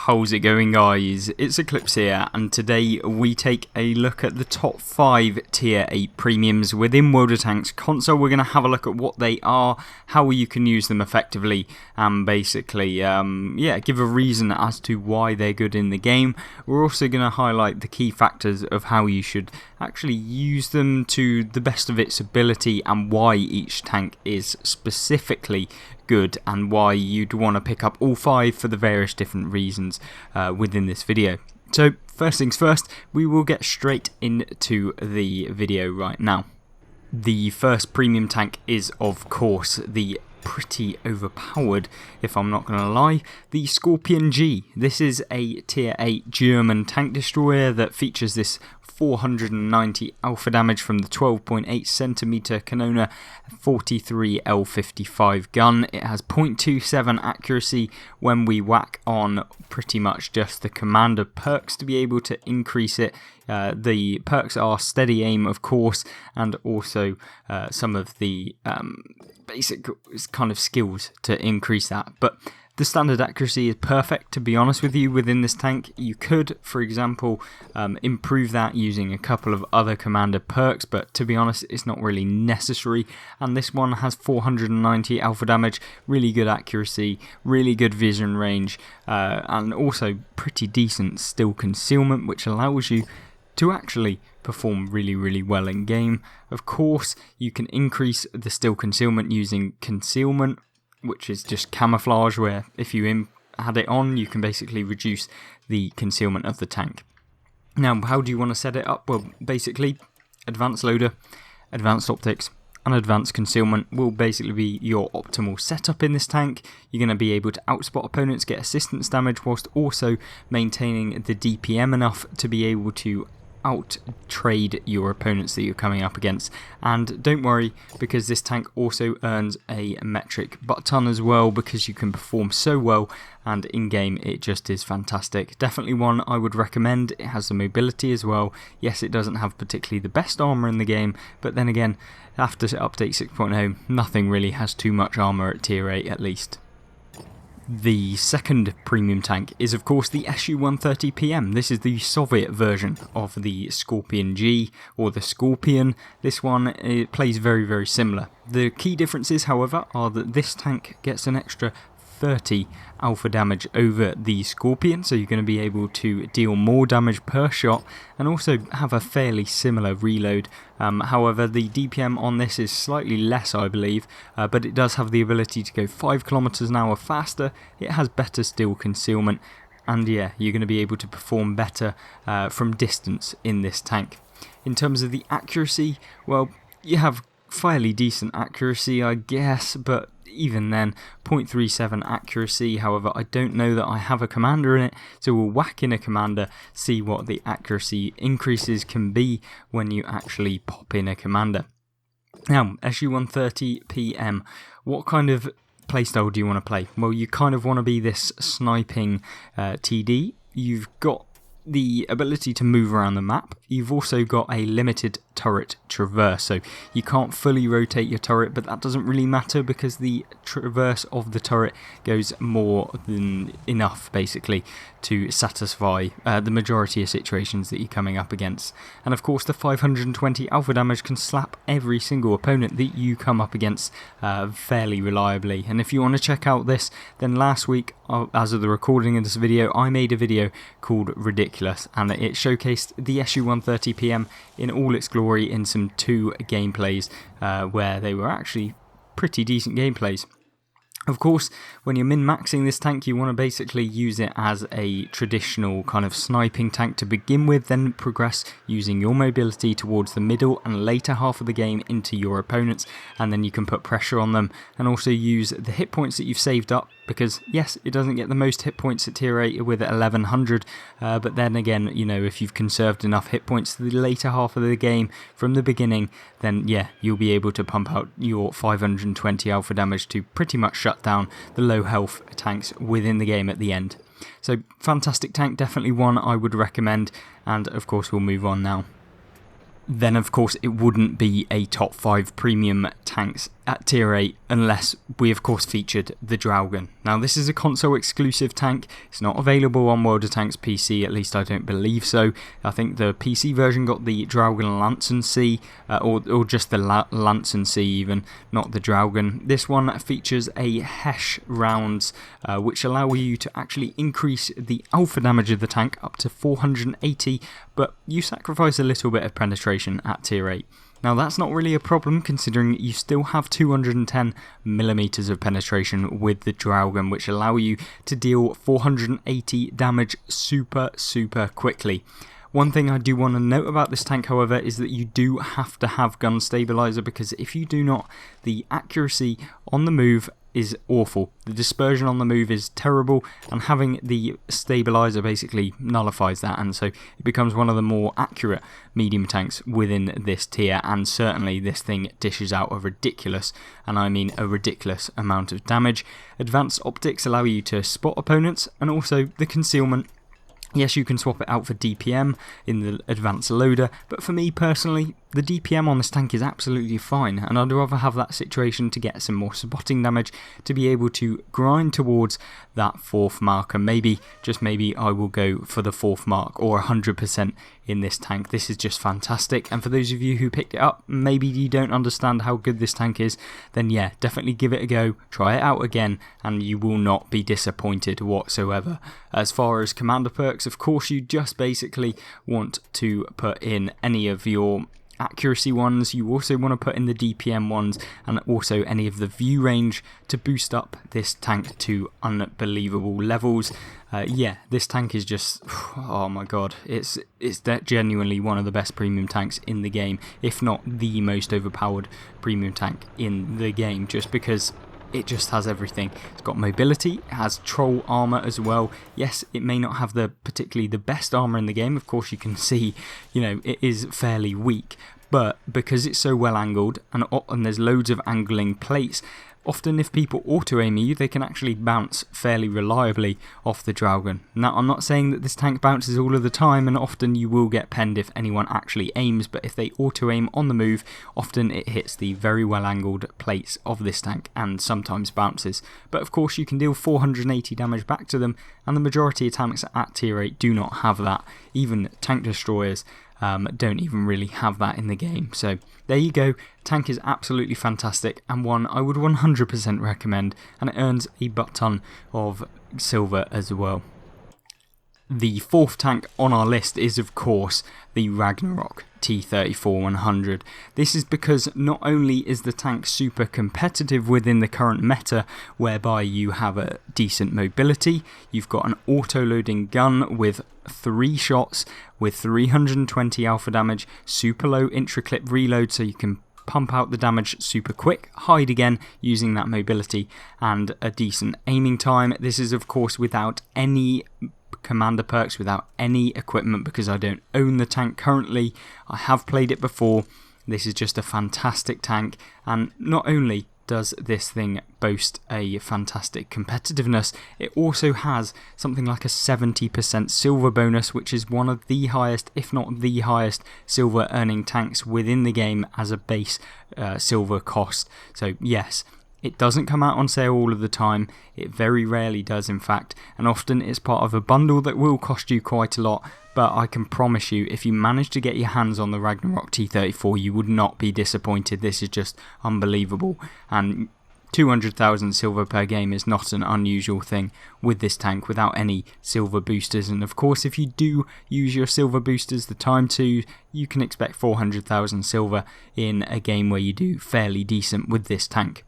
How's it going, guys? It's Eclipse here, and today we take a look at the top 5 tier 8 premiums within World of Tanks console. We're going to have a look at what they are, how you can use them effectively, and basically, give a reason as to why they're good in the game. We're also going to highlight the key factors of how you should actually use them to the best of its ability and why each tank is specifically good and why you'd want to pick up all 5 for the various different reasons within this video. So first things first, we will get straight into the video right now. The first premium tank is of course the pretty overpowered, if I'm not going to lie, the Scorpion G. This is a tier 8 German tank destroyer that features this 490 alpha damage from the 12.8cm Canona 43 L55 gun. It has 0.27 accuracy when we whack on pretty much just the commander perks to be able to increase it. The perks are steady aim, of course, and also some of the basic kind of skills to increase that. But the standard accuracy is perfect, to be honest with you, within this tank. You could, for example, improve that using a couple of other commander perks, but to be honest, it's not really necessary. And this one has 490 alpha damage, really good accuracy, really good vision range, and also pretty decent still concealment, which allows you to actually perform really well in game. Of course, you can increase the still concealment using concealment, which is just camouflage, where if you had it on, you can basically reduce the concealment of the tank. Now, how do you want to set it up? Well, basically, advanced loader, advanced optics, and advanced concealment will basically be your optimal setup in this tank. You're going to be able to outspot opponents, get assistance damage, whilst also maintaining the DPM enough to be able to out-trade your opponents that you're coming up against. And don't worry, because this tank also earns a metric butt ton as well, because you can perform so well, and in-game it just is fantastic. Definitely one I would recommend. It has the mobility as well. Yes, it doesn't have particularly the best armor in the game, but then again, after update 6.0, nothing really has too much armor at tier 8 at least. The second premium tank is of course the Su130 PM. This is the Soviet version of the Scorpion G, or the Scorpion. This one, it plays very similar. The key differences, however, are that this tank gets an extra 30 alpha damage over the Scorpion, so you're going to be able to deal more damage per shot and also have a fairly similar reload. However, the DPM on this is slightly less, I believe, but it does have the ability to go 5 km an hour faster. It has better still concealment, and yeah, you're going to be able to perform better from distance in this tank. In terms of the accuracy, well, you have fairly decent accuracy, I guess, but even then, 0.37 accuracy. However, I don't know that I have a commander in it, so we'll whack in a commander, see what the accuracy increases can be when you actually pop in a commander. Now, Su130 PM, what kind of playstyle do you want to play? Well, you kind of want to be this sniping TD. You've got the ability to move around the map. You've also got a limited turret traverse, so you can't fully rotate your turret, but that doesn't really matter because the traverse of the turret goes more than enough basically to satisfy the majority of situations that you're coming up against. And of course, the 520 alpha damage can slap every single opponent that you come up against fairly reliably. And if you want to check out this, then last week, as of the recording of this video, I made a video called Ridiculous, and it showcased the Su130 PM in all its glory in some 2 gameplays where they were actually pretty decent gameplays. Of course, when you're min-maxing this tank, you want to basically use it as a traditional kind of sniping tank to begin with, then progress using your mobility towards the middle and later half of the game into your opponents, and then you can put pressure on them and also use the hit points that you've saved up, because yes, it doesn't get the most hit points at tier 8 with 1100, but then again, you know, if you've conserved enough hit points to the later half of the game from the beginning, then yeah, you'll be able to pump out your 520 alpha damage to pretty much shut down the low health tanks within the game at the end. So fantastic tank, definitely one I would recommend, and of course we'll move on now. Then of course it wouldn't be a top 5 premium tanks at tier 8 unless we of course featured the Dragon. Now this is a console exclusive tank, it's not available on World of Tanks PC, at least I don't believe so. I think the PC version got the Dragon Lance and C, or just the Lance and C even, not the Dragon. This one features a Hesh rounds which allow you to actually increase the alpha damage of the tank up to 480, but you sacrifice a little bit of penetration at tier 8. Now that's not really a problem considering you still have 210mm of penetration with the Dragon, which allow you to deal 480 damage super quickly. One thing I do want to note about this tank, however, is that you do have to have gun stabilizer, because if you do not, the accuracy on the move is awful. The dispersion on the move is terrible, and having the stabilizer basically nullifies that, and so it becomes one of the more accurate medium tanks within this tier, and certainly this thing dishes out a ridiculous, and I mean a ridiculous amount of damage. Advanced optics allow you to spot opponents, and also the concealment. Yes, you can swap it out for DPM in the advanced loader, but for me personally, the DPM on this tank is absolutely fine, and I'd rather have that situation to get some more spotting damage to be able to grind towards that 4th mark, and maybe, just maybe, I will go for the 4th mark or 100% in this tank. This is just fantastic, and for those of you who picked it up, maybe you don't understand how good this tank is, then yeah, definitely give it a go, try it out again, and you will not be disappointed whatsoever. As far as commander perks, of course you just basically want to put in any of your accuracy ones, you also want to put in the DPM ones, and also any of the view range to boost up this tank to unbelievable levels. Yeah, this tank is just, oh my god, it's genuinely one of the best premium tanks in the game, if not the most overpowered premium tank in the game, just because it just has everything. It's got mobility, it has troll armor as well. Yes, it may not have particularly the best armor in the game. Of course, you can see, you know, it is fairly weak, but because it's so well angled and there's loads of angling plates, often if people auto-aim you, they can actually bounce fairly reliably off the Dragon. Now, I'm not saying that this tank bounces all of the time, and often you will get penned if anyone actually aims, but if they auto-aim on the move, often it hits the very well-angled plates of this tank and sometimes bounces. But of course, you can deal 480 damage back to them, and the majority of tanks at tier 8 do not have that. Even tank destroyers don't even really have that in the game. So there you go, tank is absolutely fantastic, and one I would 100% recommend, and it earns a butt ton of silver as well. The 4th tank on our list is of course the Ragnarok T-34-100. This is because not only is the tank super competitive within the current meta, whereby you have a decent mobility, you've got an auto-loading gun with 3 shots with 320 alpha damage, super low intra-clip reload so you can pump out the damage super quick, hide again using that mobility, and a decent aiming time. This is of course without any commander perks, without any equipment, because I don't own the tank currently. I have played it before. This is just a fantastic tank, and not only does this thing boast a fantastic competitiveness, it also has something like a 70% silver bonus, which is one of the highest, if not the highest, silver earning tanks within the game as a base silver cost. So yes, it doesn't come out on sale all of the time, it very rarely does in fact, and often it's part of a bundle that will cost you quite a lot, but I can promise you, if you manage to get your hands on the Ragnarok T-34, you would not be disappointed. This is just unbelievable, and 200,000 silver per game is not an unusual thing with this tank without any silver boosters, and of course if you do use your silver boosters the time to, you can expect 400,000 silver in a game where you do fairly decent with this tank.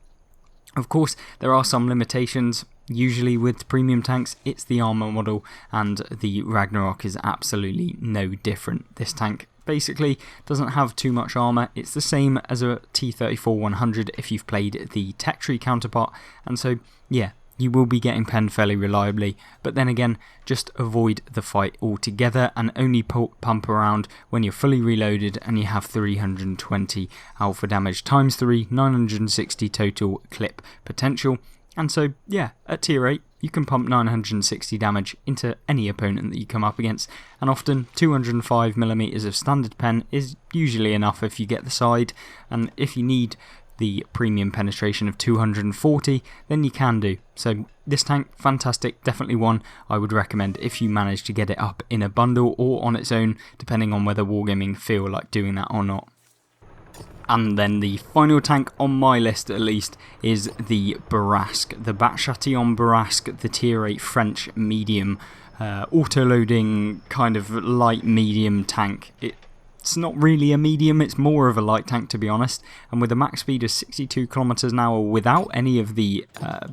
Of course, there are some limitations. Usually with premium tanks, it's the armor model, and the Ragnarok is absolutely no different. This tank basically doesn't have too much armor. It's the same as a T-34-100 if you've played the tech tree counterpart, and so yeah, you will be getting penned fairly reliably, but then again, just avoid the fight altogether and only pump around when you're fully reloaded and you have 320 alpha damage times 3, 960 total clip potential. And so yeah, at tier 8 you can pump 960 damage into any opponent that you come up against, and often 205mm of standard pen is usually enough if you get the side, and if you need the premium penetration of 240, then you can do. So this tank, fantastic, definitely one I would recommend if you manage to get it up in a bundle or on its own, depending on whether Wargaming feel like doing that or not. And then the final tank on my list, at least, is the Barrasque, the Chatillon Barrasque, the tier 8 French medium auto-loading kind of light medium tank. It's not really a medium, it's more of a light tank, to be honest, and with a max speed of 62 kilometers an hour without any of the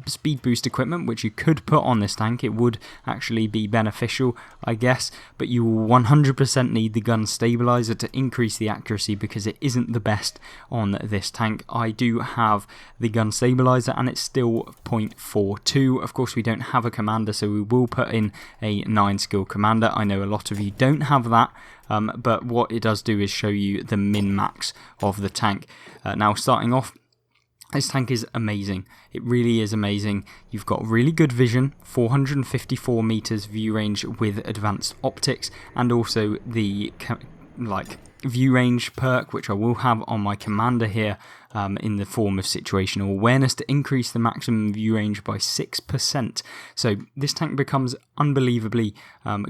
speed boost equipment, which you could put on this tank, it would actually be beneficial, I guess, but you will 100% need the gun stabilizer to increase the accuracy because it isn't the best on this tank. I do have the gun stabilizer and it's still 0.42. Of course, we don't have a commander, so we will put in a 9 skill commander. I know a lot of you don't have that. But what it does do is show you the min-max of the tank. Now, starting off, this tank is amazing. It really is amazing. You've got really good vision, 454 meters view range with advanced optics, and also the view range perk, which I will have on my commander here, in the form of situational awareness to increase the maximum view range by 6%. So this tank becomes unbelievably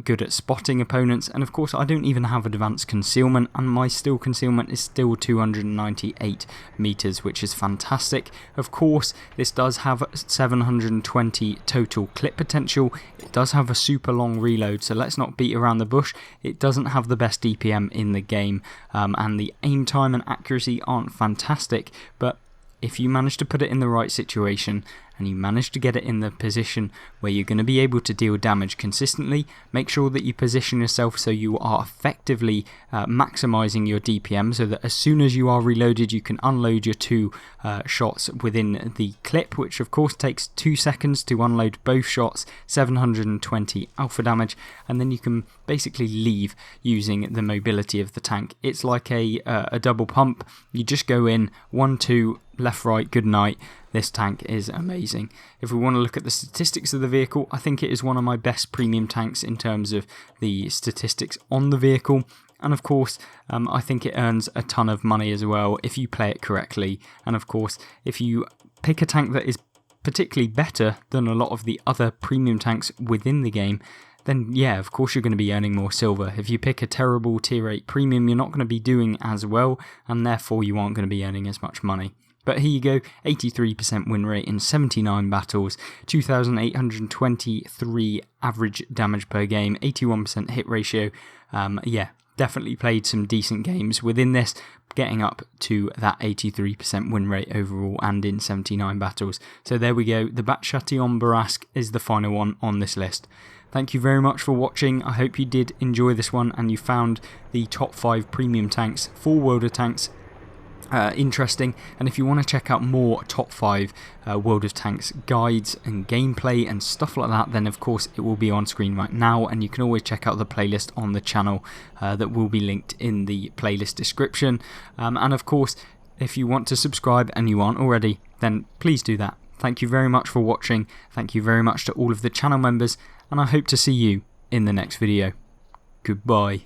good at spotting opponents, and of course I don't even have advanced concealment, and my still concealment is still 298 meters, which is fantastic. Of course, this does have 720 total clip potential. It does have a super long reload, so let's not beat around the bush. It doesn't have the best DPM in the game, and the aim time and accuracy aren't fantastic, but if you manage to put it in the right situation and you manage to get it in the position where you're going to be able to deal damage consistently, make sure that you position yourself so you are effectively maximizing your DPM, so that as soon as you are reloaded you can unload your 2 shots within the clip, which of course takes 2 seconds to unload both shots, 720 alpha damage, and then you can basically leave using the mobility of the tank. It's like a double pump. You just go in 1, 2, left, right, good night. This tank is amazing. If we want to look at the statistics of the vehicle, I think it is one of my best premium tanks in terms of the statistics on the vehicle. And of course, I think it earns a ton of money as well if you play it correctly. And of course, if you pick a tank that is particularly better than a lot of the other premium tanks within the game, then yeah, of course you're going to be earning more silver. If you pick a terrible tier 8 premium, you're not going to be doing as well, and therefore you aren't going to be earning as much money. But here you go, 83% win rate in 79 battles, 2,823 average damage per game, 81% hit ratio. Yeah, definitely played some decent games within this, getting up to that 83% win rate overall and in 79 battles. So there we go, the Chatillon Barrasque is the final one on this list. Thank you very much for watching. I hope you did enjoy this one and you found the top 5 premium tanks for World of Tanks interesting, and if you want to check out more top 5 World of Tanks guides and gameplay and stuff like that, then of course it will be on screen right now, and you can always check out the playlist on the channel that will be linked in the playlist description, and of course if you want to subscribe and you aren't already, then please do that. Thank you very much for watching, thank you very much to all of the channel members, and I hope to see you in the next video. Goodbye.